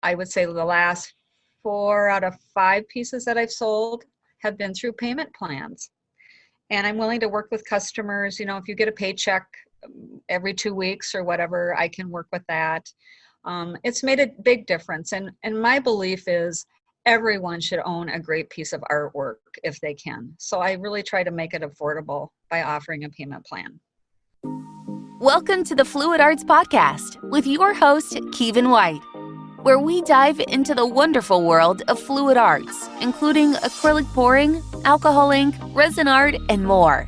I would say the last 4 out of 5 pieces that I've sold have been through payment plans. And I'm willing to work with customers. If you get a paycheck every 2 weeks or whatever, I can work with that. It's made a big difference. And my belief is everyone should own a great piece of artwork if they can. So I really try to make it affordable by offering a payment plan. Welcome to the Fluid Arts Podcast with your host, Kevin White, where we dive into the wonderful world of fluid arts, including acrylic pouring, alcohol ink, resin art, and more.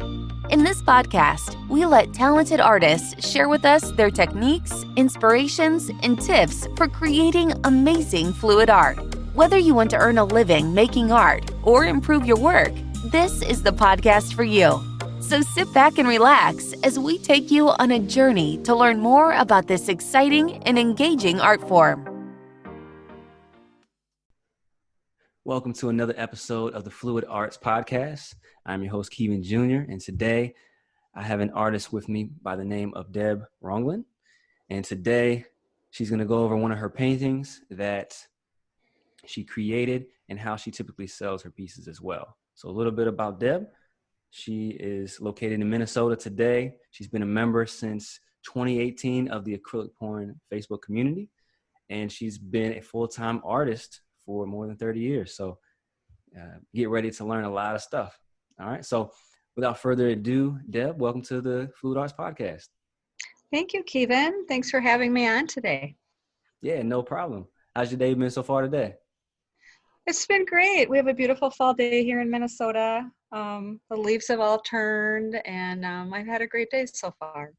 In this podcast, we let talented artists share with us their techniques, inspirations, and tips for creating amazing fluid art. Whether you want to earn a living making art or improve your work, this is the podcast for you. So sit back and relax as we take you on a journey to learn more about this exciting and engaging art form. Welcome to another episode of the Fluid Arts Podcast. I'm your host, Kevin Jr., and today I have an artist with me by the name of Deborah Ronglien. And today she's going to go over one of her paintings that she created and how she typically sells her pieces as well. So a little bit about Deb. She is located in Minnesota today. She's been a member since 2018 of the Acrylic Pouring Facebook community, and she's been a full-time artist for more than 30 years. So get ready to learn a lot of stuff. All right. So without further ado, Deb, welcome to the Fluid Arts Podcast. Thank you, Kevin. Thanks for having me on today. Yeah, no problem. How's your day been so far today? It's been great. We have a beautiful fall day here in Minnesota. The leaves have all turned, and I've had a great day so far.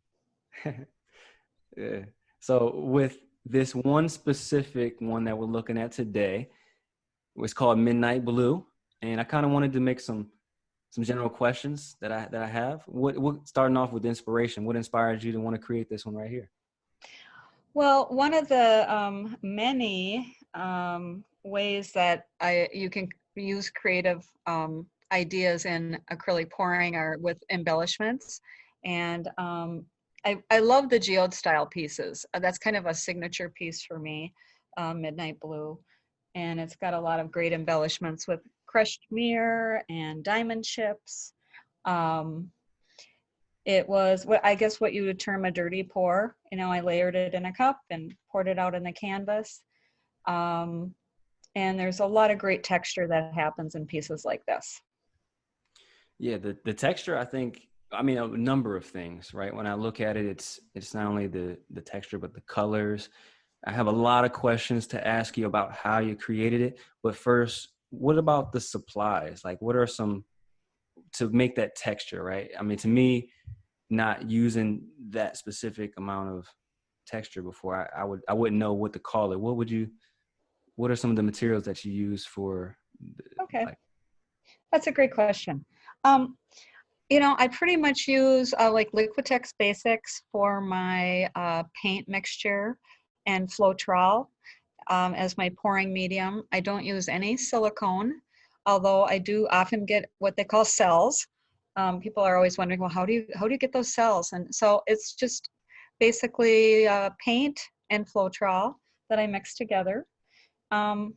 Yeah. So with this one specific one that we're looking at today, it's called Midnight Blue, and I kind of wanted to make some general questions that I have. What starting off with inspiration? What inspired you to want to create this one right here? Well, one of the many ways that you can use creative ideas in acrylic pouring are with embellishments, and I love the Geode Style pieces. That's kind of a signature piece for me, Midnight Blue, and it's got a lot of great embellishments with crushed mirror and diamond chips. It was what you would term a dirty pour. I layered it in a cup and poured it out in the canvas. And there's a lot of great texture that happens in pieces like this. Yeah, the texture, a number of things, right? When I look at it, it's not only the texture, but the colors. I have a lot of questions to ask you about how you created it. But first, what about the supplies? Like, what are some to make that texture, right? To me, not using that specific amount of texture before, I wouldn't know what to call it. What are some of the materials that you use for? Okay, that's a great question. I pretty much use like Liquitex Basics for my paint mixture and Floetrol as my pouring medium. I don't use any silicone, although I do often get what they call cells. People are always wondering, well, how do you get those cells? And so it's just basically paint and Floetrol that I mix together. On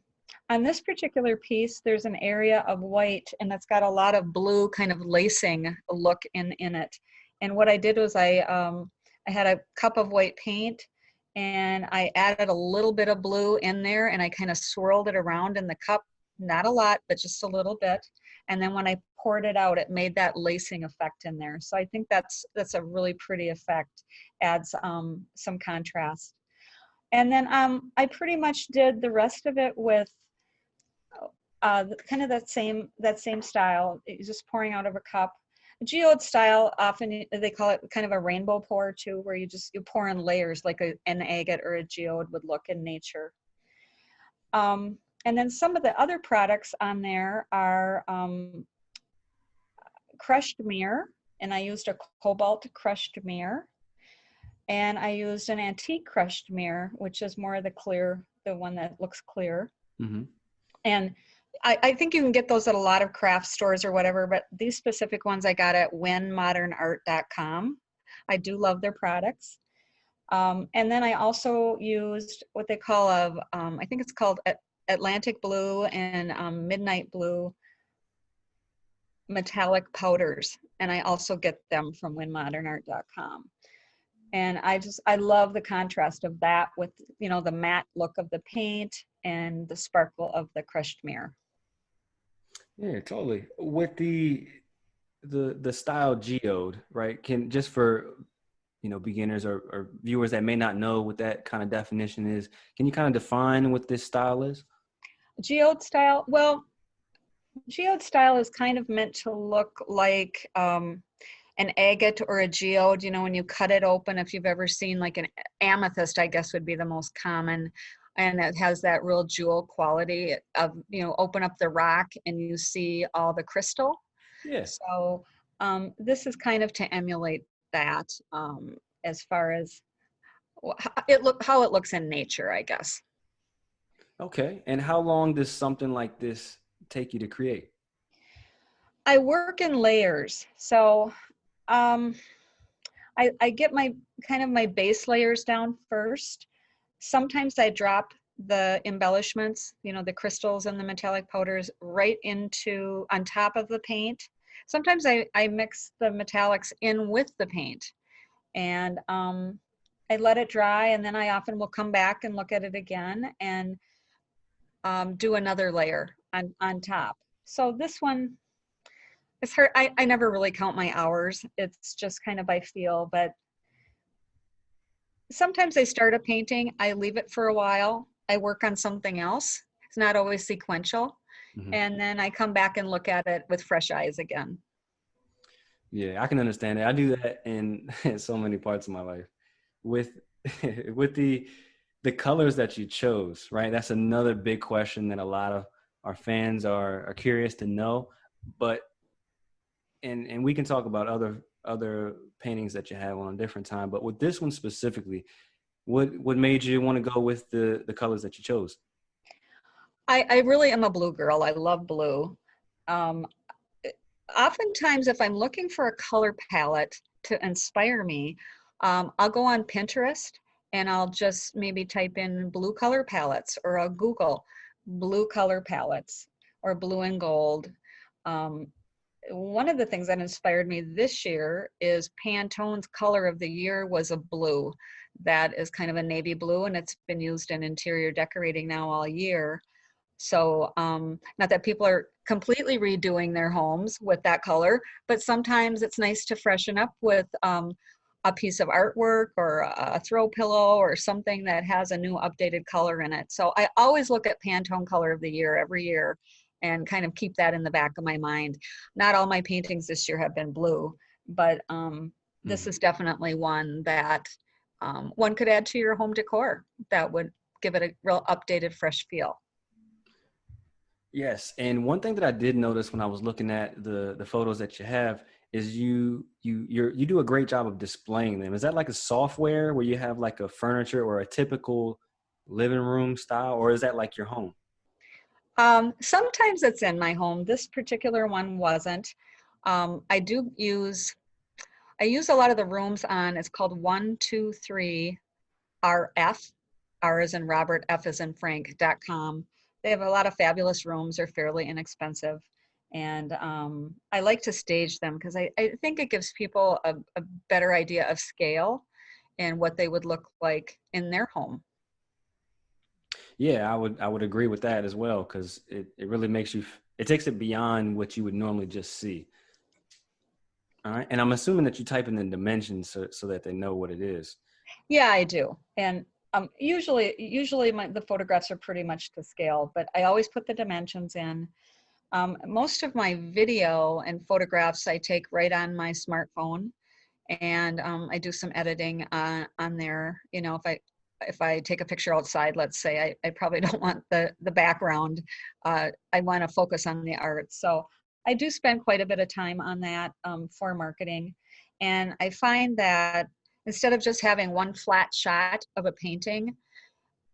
this particular piece, there's an area of white, and it's got a lot of blue kind of lacing look in it. And what I did was I had a cup of white paint, and I added a little bit of blue in there, and I kind of swirled it around in the cup, not a lot, but just a little bit. And then when I poured it out, it made that lacing effect in there. So I think that's a really pretty effect, adds some contrast. And then I pretty much did the rest of it with kind of that same style, just pouring out of a cup. Geode Style, often they call it kind of a rainbow pour too, where you pour in layers like an agate or a geode would look in nature. And then some of the other products on there are crushed mirror, and I used a cobalt crushed mirror. And I used an antique crushed mirror, which is more of the one that looks clear. Mm-hmm. And I think you can get those at a lot of craft stores or whatever, but these specific ones I got at winmodernart.com. I do love their products. And then I also used what they call I think it's called Atlantic blue and midnight blue metallic powders. And I also get them from winmodernart.com. And I love the contrast of that with, the matte look of the paint and the sparkle of the crushed mirror. Yeah, totally. With the style geode, right? Can just for beginners or viewers that may not know what that kind of definition is, can you kind of define what this style is? Geode style. Well, geode style is kind of meant to look like an agate or a geode, when you cut it open. If you've ever seen like an amethyst, I guess would be the most common. And it has that real jewel quality of, open up the rock and you see all the crystal. Yeah. So this is kind of to emulate that as far as how it looks in nature, I guess. Okay. And how long does something like this take you to create? I work in layers. So I get my base layers down first. Sometimes I drop the embellishments, the crystals and the metallic powders right on top of the paint. Sometimes I mix the metallics in with the paint, and I let it dry, and then I often will come back and look at it again and do another layer on top. So this one, it's hard. I never really count my hours. It's just kind of by feel, but sometimes I start a painting, I leave it for a while, I work on something else. It's not always sequential. Mm-hmm. And then I come back and look at it with fresh eyes again. Yeah, I can understand it. I do that in so many parts of my life. With with the colors that you chose, right? That's another big question that a lot of our fans are curious to know. But and we can talk about other paintings that you have on a different time. But with this one specifically, what made you want to go with the colors that you chose? I really am a blue girl. I love blue. Oftentimes, if I'm looking for a color palette to inspire me, I'll go on Pinterest and I'll just maybe type in blue color palettes, or I'll Google blue color palettes or blue and gold. One of the things that inspired me this year is Pantone's color of the year was a blue that is kind of a navy blue, and it's been used in interior decorating now all year. So not that people are completely redoing their homes with that color, but sometimes it's nice to freshen up with a piece of artwork or a throw pillow or something that has a new updated color in it. So I always look at Pantone color of the year every year and kind of keep that in the back of my mind. Not all my paintings this year have been blue, but this is definitely one that one could add to your home decor that would give it a real updated, fresh feel. Yes, and one thing that I did notice when I was looking at the photos that you have is you do a great job of displaying them. Is that like a software where you have like a furniture or a typical living room style, or is that like your home? Sometimes it's in my home. This particular one wasn't. I use a lot of the rooms on, it's called 123 RF, R as in Robert, F as in Frank.com. They have a lot of fabulous rooms. They're fairly inexpensive. And I like to stage them because I think it gives people a better idea of scale and what they would look like in their home. Yeah, I would agree with that as well, because it really makes you, it takes it beyond what you would normally just see. All right. And I'm assuming that you type in the dimensions so that they know what it is. Yeah, I do. And usually the photographs are pretty much to scale, but I always put the dimensions in. Most of my video and photographs I take right on my smartphone, and I do some editing on there. You know, if I take a picture outside, let's say, I probably don't want the background. I want to focus on the art. So I do spend quite a bit of time on that for marketing. And I find that instead of just having one flat shot of a painting,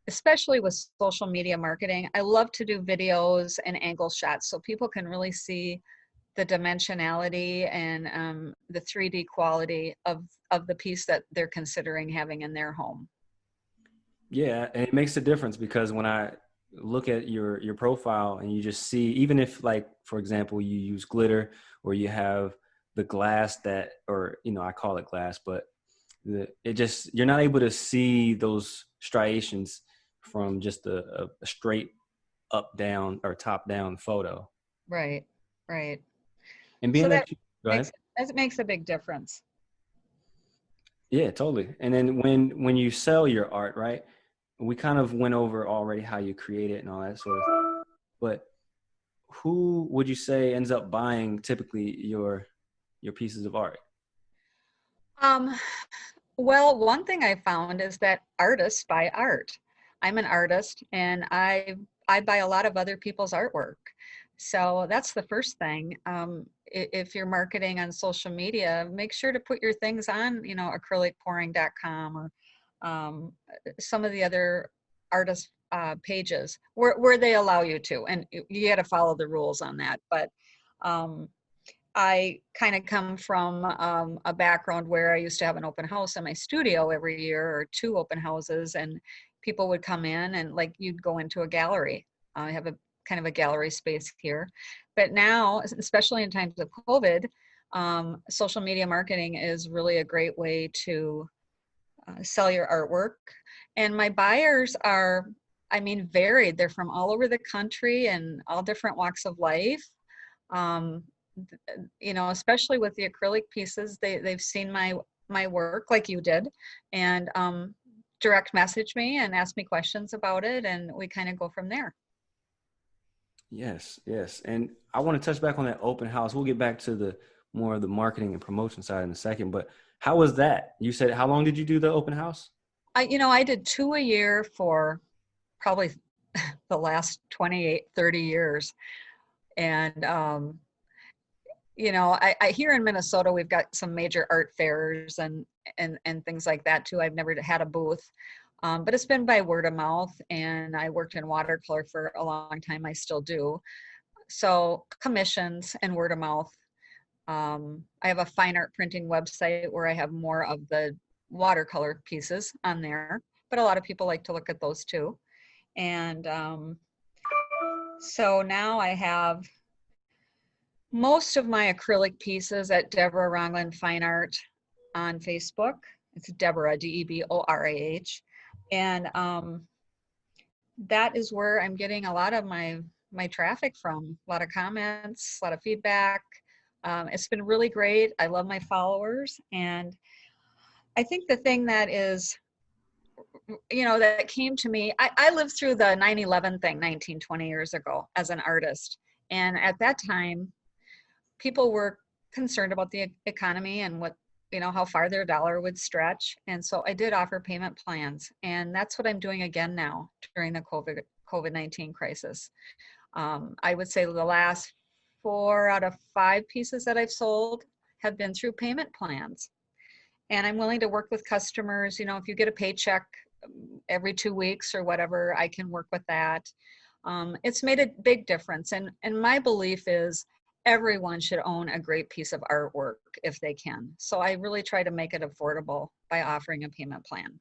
especially with social media marketing, I love to do videos and angle shots so people can really see the dimensionality and the 3D quality of the piece that they're considering having in their home. Yeah, and it makes a difference because when I look at your profile and you just see, even if like, for example, you use glitter or you have the glass that, or, you know, I call it glass, but it just, you're not able to see those striations from just a straight up, down or top down photo. Right, right. And So being that that you, go ahead. makes a big difference. Yeah, totally. And then when you sell your art, right? We kind of went over already how you create it and all that sort of thing. But who would you say ends up buying typically your pieces of art? Um, well, one thing I found is that artists buy art. I'm an artist, and I buy a lot of other people's artwork. So that's the first thing. If you're marketing on social media, make sure to put your things on, you know, acrylicpouring.com or some of the other artist pages where they allow you to, and you got to follow the rules on that. But um, I kind of come from a background where I used to have an open house in my studio every year, or two open houses, and people would come in and like you'd go into a gallery. I have a kind of a gallery space here. But now, especially in times of COVID, social media marketing is really a great way to sell your artwork. And my buyers are, I mean, varied. They're from all over the country and all different walks of life. Um, you know, especially with the acrylic pieces, they've seen my work like you did, and direct message me and ask me questions about it, and we kind of go from there. Yes, yes. And I want to touch back on that open house. We'll get back to the more of the marketing and promotion side in a second, but how was that? You said, how long did you do the open house? I did two a year for probably the last 28, 30 years. And I here in Minnesota, we've got some major art fairs and things like that too. I've never had a booth, but it's been by word of mouth. And I worked in watercolor for a long time. I still do. So commissions and word of mouth. I have a fine art printing website where I have more of the watercolor pieces on there, but a lot of people like to look at those too. And so now I have most of my acrylic pieces at Deborah Ronglien Fine Art on Facebook. It's Deborah, Deborah. And that is where I'm getting a lot of my traffic from, a lot of comments, a lot of feedback. It's been really great. I love my followers. And I think the thing that is, that came to me, I lived through the 9/11 thing 19, 20 years ago as an artist. And at that time, people were concerned about the economy and how far their dollar would stretch. And so I did offer payment plans. And that's what I'm doing again now during the COVID-19 crisis. I would say the last 4 out of 5 pieces that I've sold have been through payment plans. And I'm willing to work with customers. If you get a paycheck every 2 weeks or whatever, I can work with that. It's made a big difference. And my belief is everyone should own a great piece of artwork if they can. So I really try to make it affordable by offering a payment plan.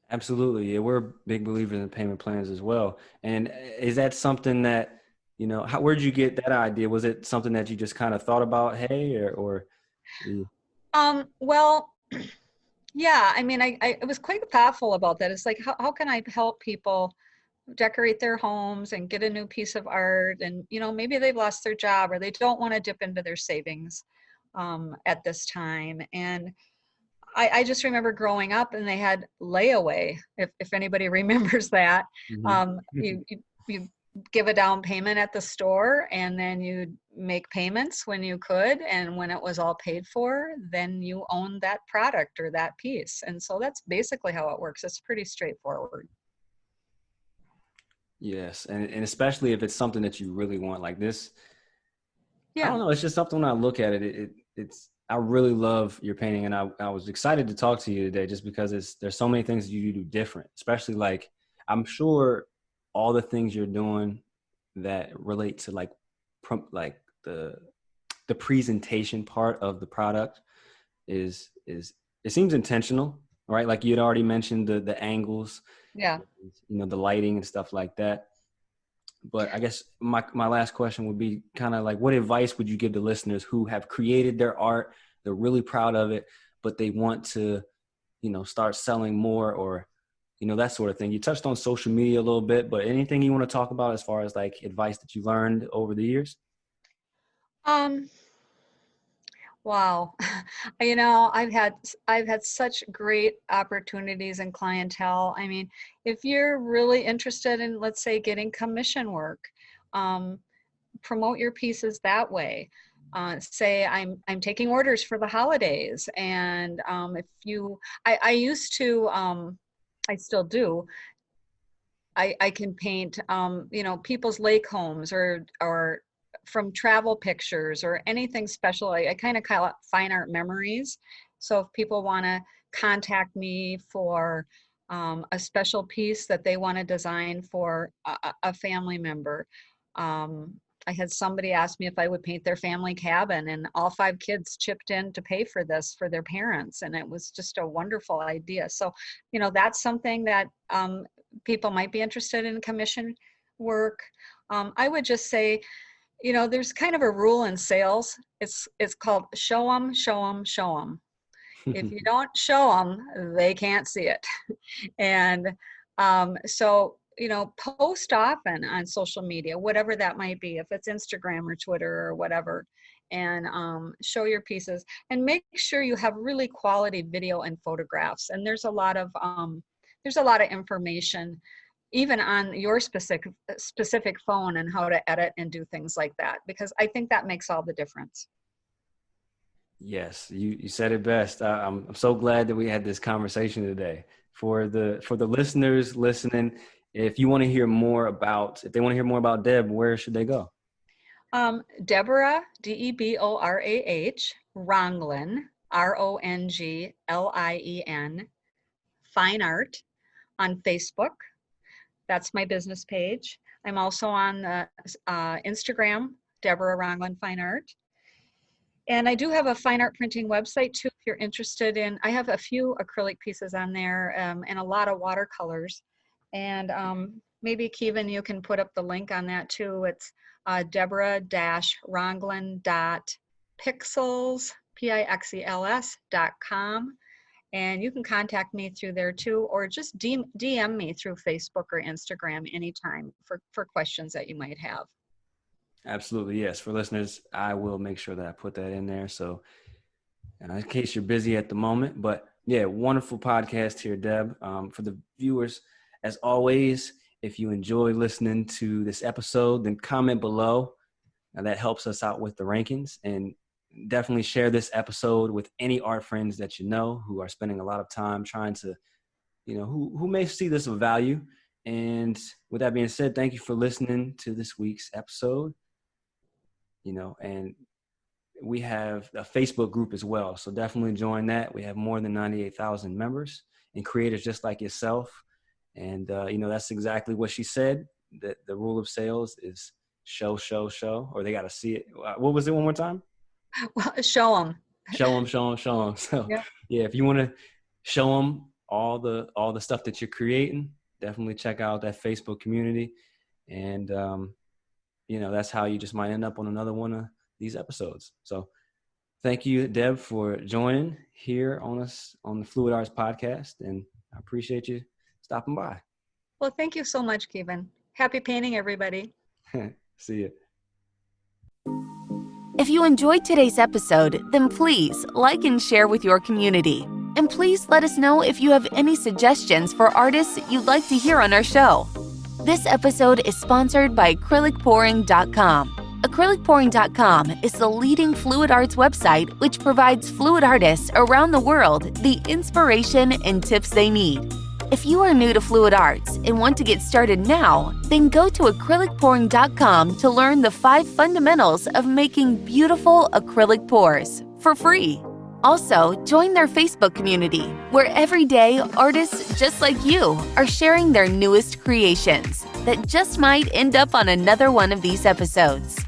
Absolutely. Yeah, we're big believers in payment plans as well. And is that something that, where'd you get that idea? Was it something that you just kind of thought about, hey, or Well, yeah, I mean, I was quite thoughtful about that. It's like, how can I help people decorate their homes and get a new piece of art? And, maybe they've lost their job or they don't want to dip into their savings at this time. And I just remember growing up and they had layaway, if anybody remembers that. Mhm. You give a down payment at the store and then you'd make payments when you could. And when it was all paid for, then you own that product or that piece. And so that's basically how it works. It's pretty straightforward. Yes. And especially if it's something that you really want like this. I Yeah. don't know. It's just something when I look at it, it's, I really love your painting. And I was excited to talk to you today just because there's so many things that you do different, especially like, I'm sure all the things you're doing that relate to like the the presentation part of the product is it seems intentional, right? Like you had already mentioned the angles, Yeah. the lighting and stuff like that. But I guess my last question would be kind of like, what advice would you give to listeners who have created their art, they're really proud of it, but they want to, start selling more, or, that sort of thing? You touched on social media a little bit, but anything you want to talk about as far as like advice that you learned over the years? Um, wow. I've had such great opportunities and clientele. I mean, if you're really interested in, let's say, getting commission work, um, promote your pieces that way. Say I'm taking orders for the holidays, and if you, I used to, I still do. I can paint, people's lake homes, or from travel pictures or anything special. I kind of call it fine art memories. So if people want to contact me for a special piece that they want to design for a family member, I had somebody ask me if I would paint their family cabin, and all 5 kids chipped in to pay for this for their parents. And it was just a wonderful idea. So, that's something that people might be interested in commission work. I would just say, there's kind of a rule in sales. It's called show them, show them, show them. If you don't show them, they can't see it. And so, post often on social media, whatever that might be, if it's Instagram or Twitter or whatever, and show your pieces, and make sure you have really quality video and photographs. And there's a lot of information even on your specific phone and how to edit and do things like that, because I think that makes all the difference. Yes, you said it best. I'm so glad that we had this conversation today. For the listeners listening, if they want to hear more about Deb, where should they go? Deborah, Deborah, Ronglien, Ronglien, Fine Art on Facebook. That's my business page. I'm also on Instagram, Deborah Ronglien Fine Art. And I do have a fine art printing website too, if you're interested in. I have a few acrylic pieces on there and a lot of watercolors. And maybe Kevin, you can put up the link on that too. It's Deborah-Ronglien.pixels, pixels.com. And you can contact me through there too, or just DM me through Facebook or Instagram anytime for questions that you might have. Absolutely. Yes. For listeners, I will make sure that I put that in there. So in case you're busy at the moment, but yeah, wonderful podcast here, Deb. For the viewers, as always, if you enjoy listening to this episode, then comment below. That helps us out with the rankings, and definitely share this episode with any art friends that you know who are spending a lot of time trying to, who may see this of value. And with that being said, thank you for listening to this week's episode. And we have a Facebook group as well. So definitely join that. We have more than 98,000 members and creators just like yourself. And, that's exactly what she said, that the rule of sales is show, or they got to see it. What was it one more time? Well, show them. Show them. So yeah, if you want to show them all the stuff that you're creating, definitely check out that Facebook community. And, that's how you just might end up on another one of these episodes. So thank you, Deb, for joining here on the Fluid Arts podcast. And I appreciate you stopping by. Well, thank you so much, Kevin. Happy painting, everybody. See you. If you enjoyed today's episode, then please like and share with your community. And please let us know if you have any suggestions for artists you'd like to hear on our show. This episode is sponsored by acrylicpouring.com. Acrylicpouring.com is the leading fluid arts website which provides fluid artists around the world the inspiration and tips they need. If you are new to fluid arts and want to get started now, then go to acrylicpouring.com to learn the 5 fundamentals of making beautiful acrylic pours for free. Also, join their Facebook community, where every day artists just like you are sharing their newest creations that just might end up on another one of these episodes.